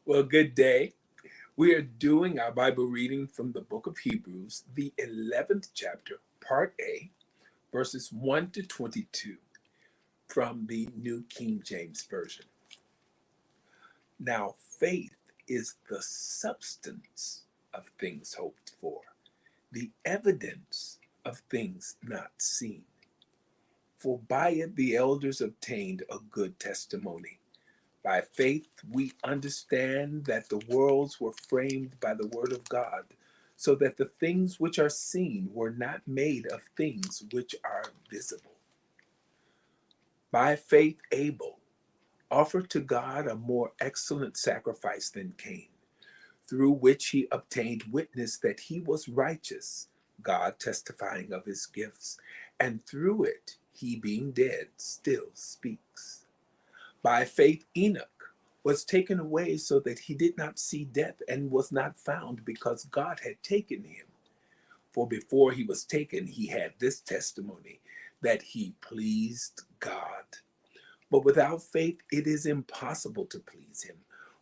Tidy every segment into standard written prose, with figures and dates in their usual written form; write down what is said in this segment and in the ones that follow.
Well, good day. We are doing our Bible reading from the book of Hebrews, the 11th chapter, part A, verses 1 to 22, from the New King James Version. Now, faith is the substance of things hoped for, the evidence of things not seen. For by it the elders obtained a good testimony. By faith, we understand that the worlds were framed by the word of God, so that the things which are seen were not made of things which are visible. By faith, Abel offered to God a more excellent sacrifice than Cain, through which he obtained witness that he was righteous, God testifying of his gifts, and through it, he being dead still speaks. By faith, Enoch was taken away so that he did not see death and was not found because God had taken him. For before he was taken, he had this testimony that he pleased God. But without faith, it is impossible to please him.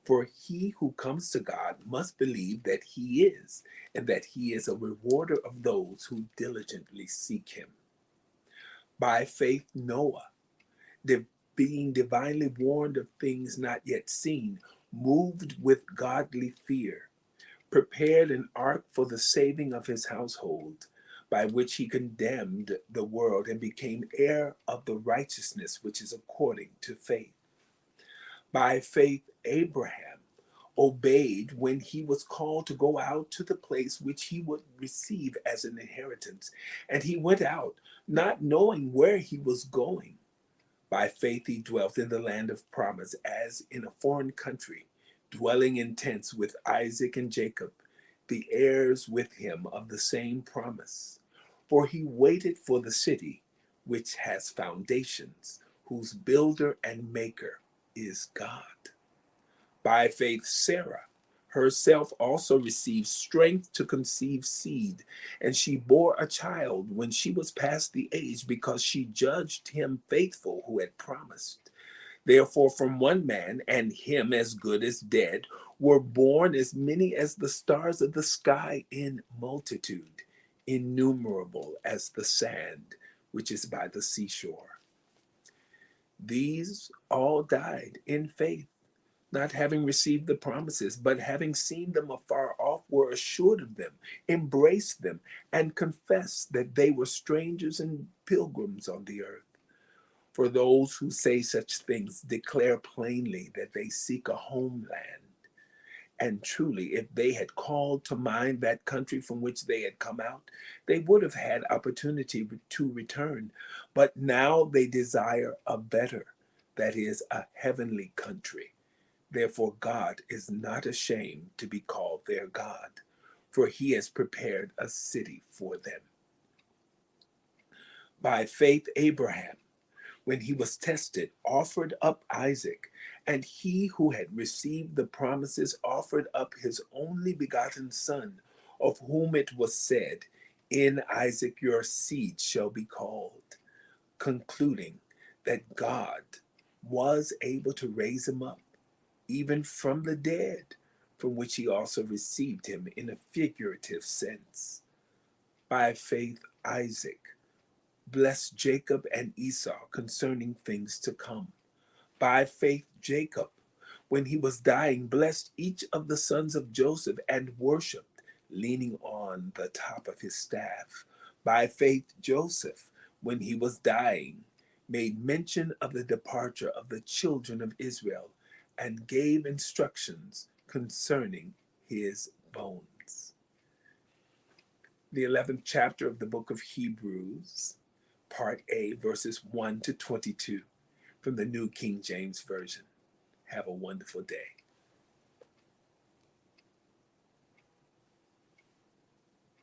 For he who comes to God must believe that he is, and that he is a rewarder of those who diligently seek him. By faith, Noah, being divinely warned of things not yet seen, moved with godly fear, prepared an ark for the saving of his household, by which he condemned the world and became heir of the righteousness which is according to faith. By faith, Abraham obeyed when he was called to go out to the place which he would receive as an inheritance, and he went out, not knowing where he was going. By faith he dwelt in the land of promise, as in a foreign country, dwelling in tents with Isaac and Jacob, the heirs with him of the same promise. For he waited for the city which has foundations, whose builder and maker is God. By faith Sarah herself also received strength to conceive seed, and she bore a child when she was past the age, because she judged him faithful who had promised. Therefore, from one man, and him as good as dead, were born as many as the stars of the sky in multitude, innumerable as the sand which is by the seashore. These all died in faith, not having received the promises, but having seen them afar off, were assured of them, embraced them, and confessed that they were strangers and pilgrims on the earth. For those who say such things declare plainly that they seek a homeland. And truly, if they had called to mind that country from which they had come out, they would have had opportunity to return. But now they desire a better, that is, a heavenly country. Therefore, God is not ashamed to be called their God, for he has prepared a city for them. By faith, Abraham, when he was tested, offered up Isaac, and he who had received the promises offered up his only begotten son, of whom it was said, "In Isaac your seed shall be called," concluding that God was able to raise him up even from the dead, from which he also received him in a figurative sense. By faith, Isaac blessed Jacob and Esau concerning things to come. By faith, Jacob, when he was dying, blessed each of the sons of Joseph and worshiped, leaning on the top of his staff. By faith, Joseph, when he was dying, made mention of the departure of the children of Israel and gave instructions concerning his bones. The 11th chapter of the book of Hebrews, part A, verses 1 to 22, from the New King James Version. Have a wonderful day.